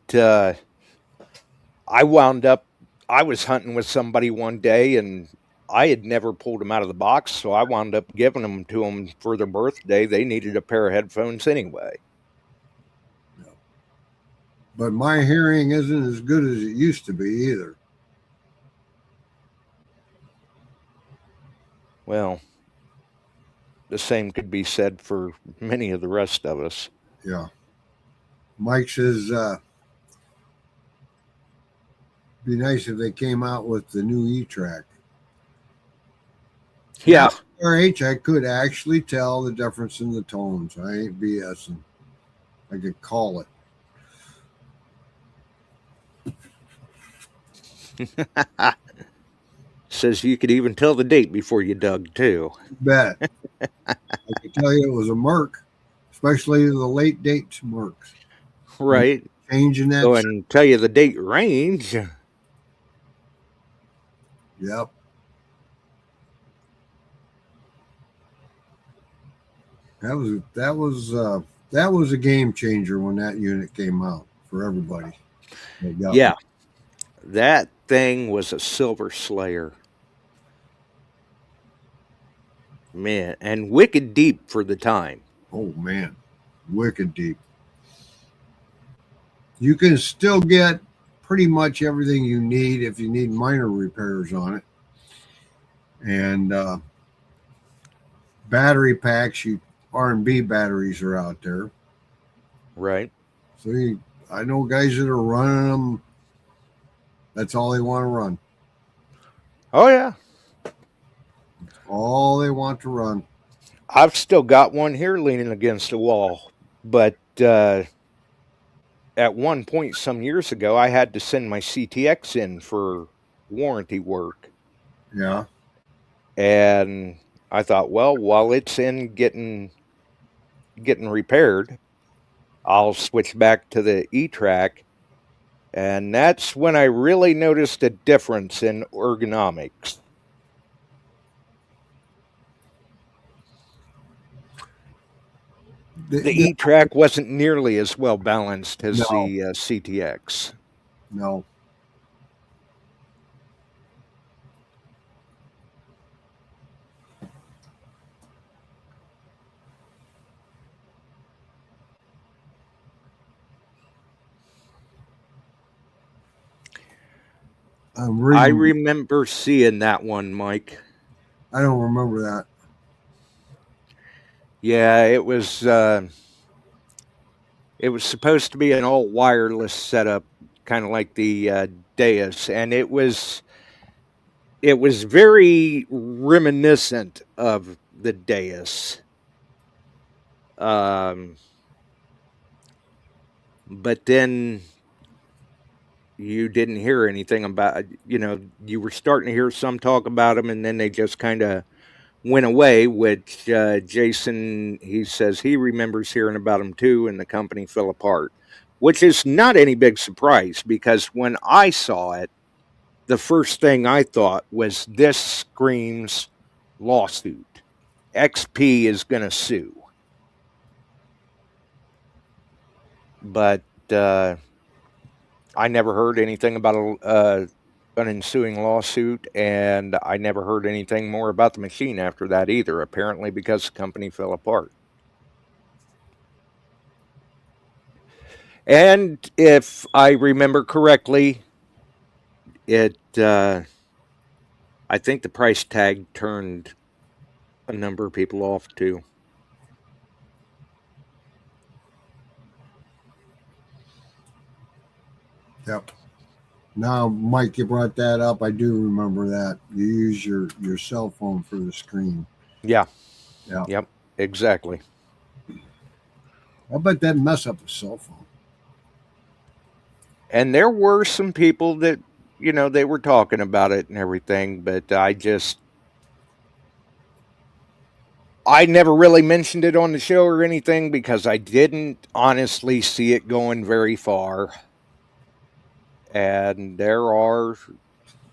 I was hunting with somebody one day, and I had never pulled them out of the box, so I wound up giving them to them for their birthday. They needed a pair of headphones anyway. But my hearing isn't as good as it used to be either. Well, the same could be said for many of the rest of us. Yeah. Mike says, be nice if they came out with the new E-Track. Yeah. RH, I could actually tell the difference in the tones. I ain't BSing. I could call it. Says you could even tell the date before you dug, too. Bet. I can tell you it was a Merc, especially the late date Mercs. Right. Changing that. Go and tell you the date range. Yep. That was a game changer when that unit came out for everybody. Yeah. That thing was a silver slayer. Man, and wicked deep for the time. Oh, man. Wicked deep. You can still get pretty much everything you need if you need minor repairs on it. And battery packs, R&B batteries are out there. Right. So I know guys that are running them. That's all they want to run. Oh, yeah. That's all they want to run. I've still got one here leaning against the wall. But at one point some years ago, I had to send my CTX in for warranty work. Yeah. And I thought, well, while it's in getting repaired, I'll switch back to the E-Track. And that's when I really noticed a difference in ergonomics. The E-Track wasn't nearly as well balanced as the CTX. No. I remember seeing that one, Mike. I don't remember that. Yeah, it was supposed to be an all wireless setup, kind of like the Deus, and it was very reminiscent of the Deus. But then you didn't hear anything about, you were starting to hear some talk about them, and then they just kind of went away, which Jason, he says he remembers hearing about them too, and the company fell apart, which is not any big surprise, because when I saw it, the first thing I thought was, this screams lawsuit. XP is going to sue. But I never heard anything about an ensuing lawsuit, and I never heard anything more about the machine after that either, apparently because the company fell apart. And if I remember correctly, I think the price tag turned a number of people off too. Yep. Now, Mike, you brought that up. I do remember that. You use your cell phone for the screen. Yeah. Yeah. Yep. Exactly. I bet that mess up a cell phone. And there were some people that, they were talking about it and everything, but I never really mentioned it on the show or anything because I didn't honestly see it going very far. And there are,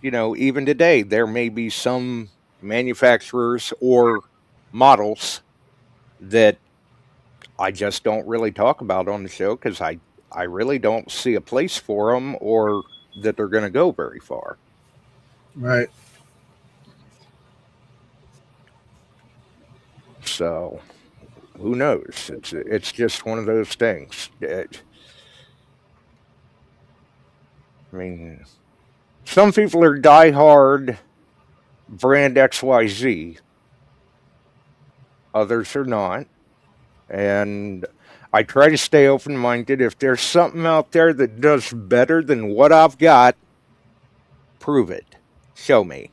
even today, there may be some manufacturers or models that I just don't really talk about on the show because I really don't see a place for them or that they're going to go very far. Right. So who knows? It's just one of those things. I mean, some people are diehard brand XYZ, others are not. And I try to stay open minded. If there's something out there that does better than what I've got, prove it. Show me.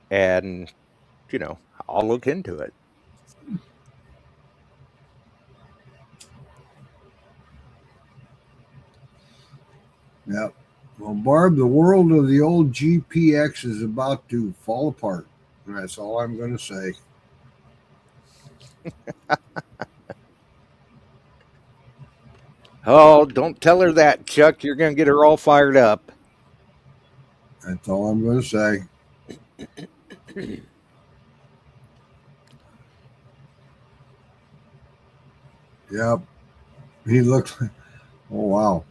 And, I'll look into it. Yep. Well, Barb, the world of the old GPX is about to fall apart. That's all I'm going to say. Oh, don't tell her that, Chuck. You're going to get her all fired up. That's all I'm going to say. Yep. He looked like, oh, wow.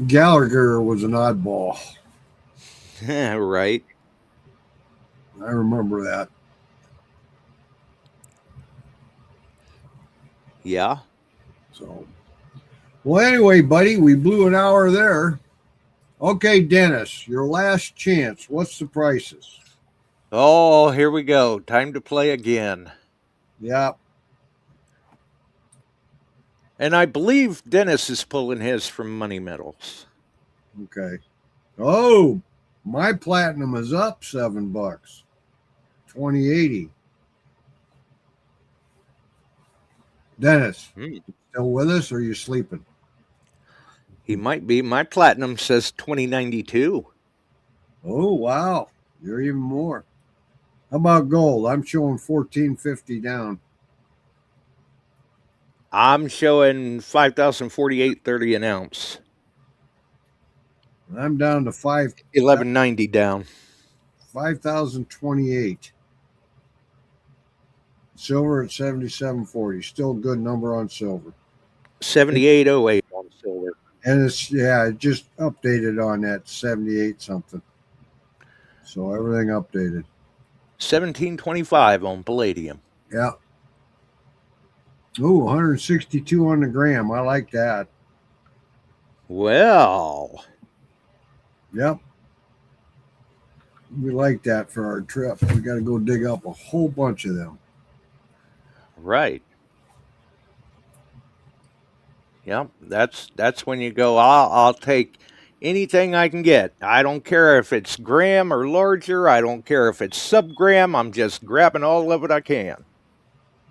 Gallagher was an oddball. Right. I remember that. Yeah. So, well, anyway, buddy, we blew an hour there. Okay, Dennis, your last chance. What's the prices? Oh, here we go. Time to play again. Yep. And I believe Dennis is pulling his from Money Metals. Okay. Oh, my platinum is up $7. 2080. Dennis, still with us or are you sleeping? He might be. My platinum says 2092. Oh, wow. You're even more. How about gold? I'm showing 1450 down. I'm showing 5,048.30 an ounce. I'm down to 1190 down. 5,028. Silver at 77.40. Still a good number on silver. 78.08 on silver. And it's, it just updated on that 78 something. So everything updated. 1725 on palladium. Yeah. Ooh, 162 on the gram. I like that. Well. Yep. We like that for our trip. We got to go dig up a whole bunch of them. Right. Yep. That's when you go, I'll take anything I can get. I don't care if it's gram or larger. I don't care if it's sub-gram. I'm just grabbing all of it I can.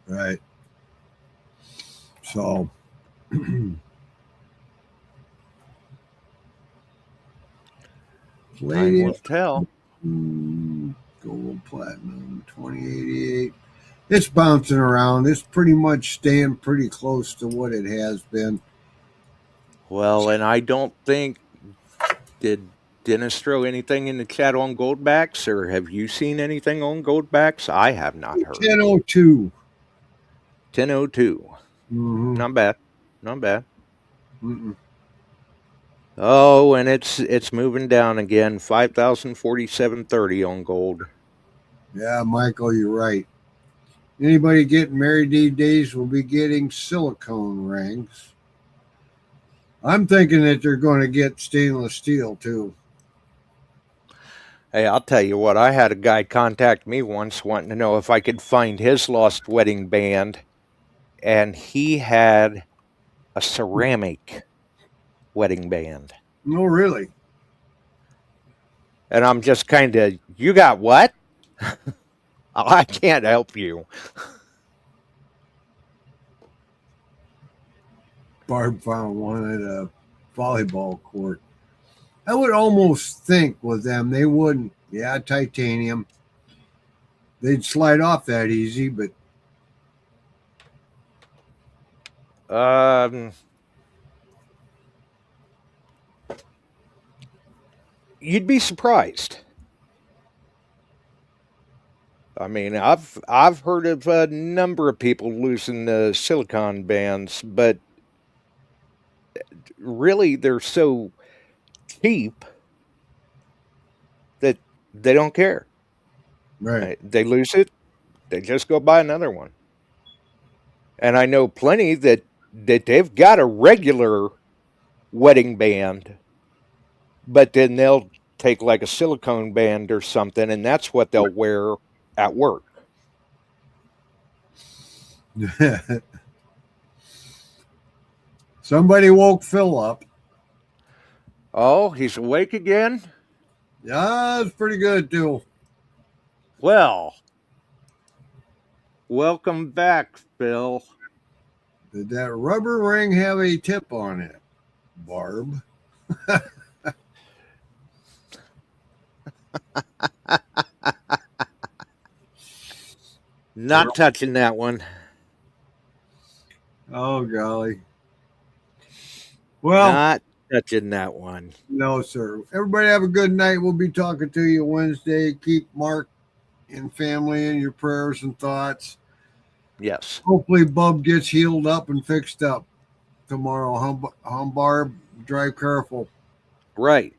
Right. So, time will tell. Gold, platinum, 2088. It's bouncing around. It's pretty much staying pretty close to what it has been. Well, and I don't think, did Dennis throw anything in the chat on goldbacks, or have you seen anything on goldbacks? I have not heard. 1002. 1002. Mm-hmm. Not bad. Not bad. Mm-mm. Oh, and it's moving down again. 5,047.30 on gold. Yeah, Michael, you're right. Anybody getting married these days will be getting silicone rings. I'm thinking that they're going to get stainless steel too. Hey, I'll tell you what. I had a guy contact me once wanting to know if I could find his lost wedding band, and he had a ceramic wedding band. No, really. And I'm just kind of, you got what? I can't help you. Barb found one at a volleyball court. I would almost think with them they wouldn't. Yeah, titanium. They'd slide off that easy, but You'd be surprised. I mean, I've heard of a number of people losing the silicon bands, but really they're so cheap that they don't care. right. They lose it, they just go buy another one. And I know plenty that they've got a regular wedding band, but then they'll take like a silicone band or something, and that's what they'll wear at work. Somebody woke Phil up. Oh, he's awake again? Yeah, it's pretty good too. Well, welcome back, Phil. Did that rubber ring have a tip on it, Barb? Not touching that one. Oh, golly. Well, Not touching that one. no, sir. Everybody have a good night. We'll be talking to you Wednesday. Keep Mark and family in your prayers and thoughts. Yes. Hopefully, Bub gets healed up and fixed up tomorrow. Barb, drive careful. Right.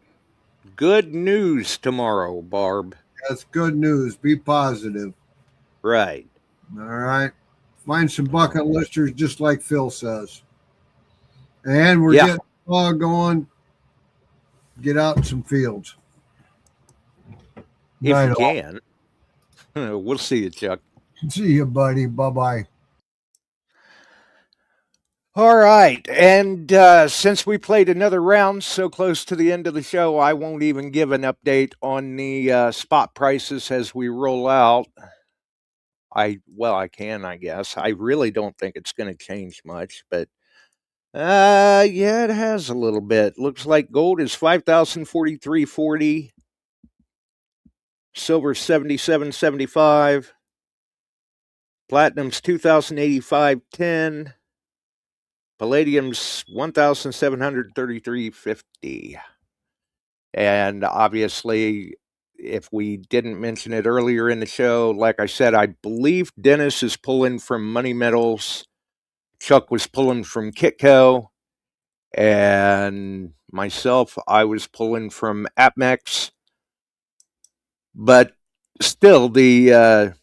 Good news tomorrow, Barb. That's good news. Be positive. Right. All right. Find some bucket listers, just like Phil says. And we're getting the fog going. Get out in some fields. If Night you all. can. We'll see you, Chuck. See you, buddy. Bye-bye. All right. And since we played another round so close to the end of the show, I won't even give an update on the spot prices as we roll out. I can, I guess. I really don't think it's going to change much, but yeah, it has a little bit. Looks like gold is 5,043.40, silver 77.75, platinum's 2,085.10, palladium's 1,733.50. And obviously, if we didn't mention it earlier in the show, like I said, I believe Dennis is pulling from Money Metals. Chuck was pulling from Kitco. And myself, I was pulling from APMEX. But still, the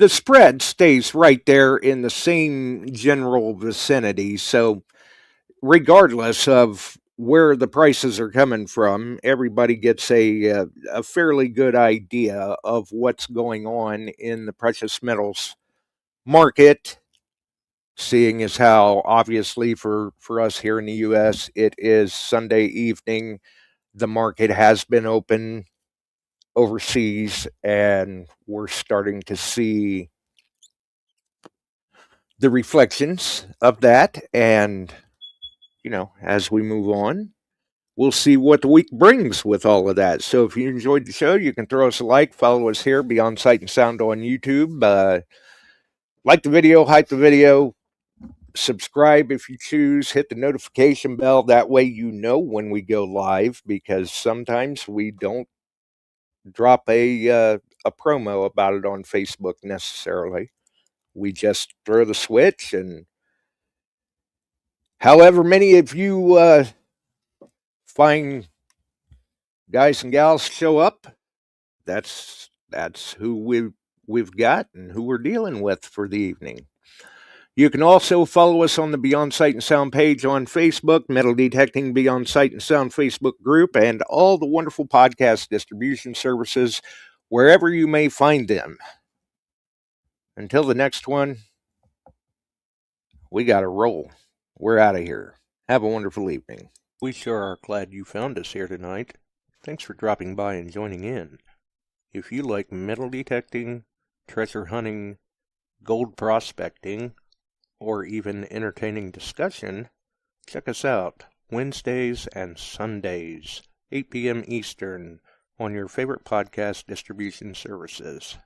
spread stays right there in the same general vicinity. So regardless of where the prices are coming from, everybody gets a fairly good idea of what's going on in the precious metals market, seeing as how obviously for us here in the U.S., it is Sunday evening. The market has been open overseas, and we're starting to see the reflections of that. And, as we move on, we'll see what the week brings with all of that. So if you enjoyed the show, you can throw us a like, follow us here, Beyond Sight and Sound on YouTube. Like the video, hype the video, subscribe if you choose, hit the notification bell. That way you know when we go live, because sometimes we don't drop a promo about it on Facebook necessarily. We just throw the switch, and however many of you fine guys and gals show up, that's who we've got and who we're dealing with for the evening. You can also follow us on the Beyond Sight and Sound page on Facebook, Metal Detecting Beyond Sight and Sound Facebook group, and all the wonderful podcast distribution services wherever you may find them. Until the next one, we got to roll. We're out of here. Have a wonderful evening. We sure are glad you found us here tonight. Thanks for dropping by and joining in. If you like metal detecting, treasure hunting, gold prospecting, or even entertaining discussion, check us out Wednesdays and Sundays, 8 p.m. Eastern, on your favorite podcast distribution services.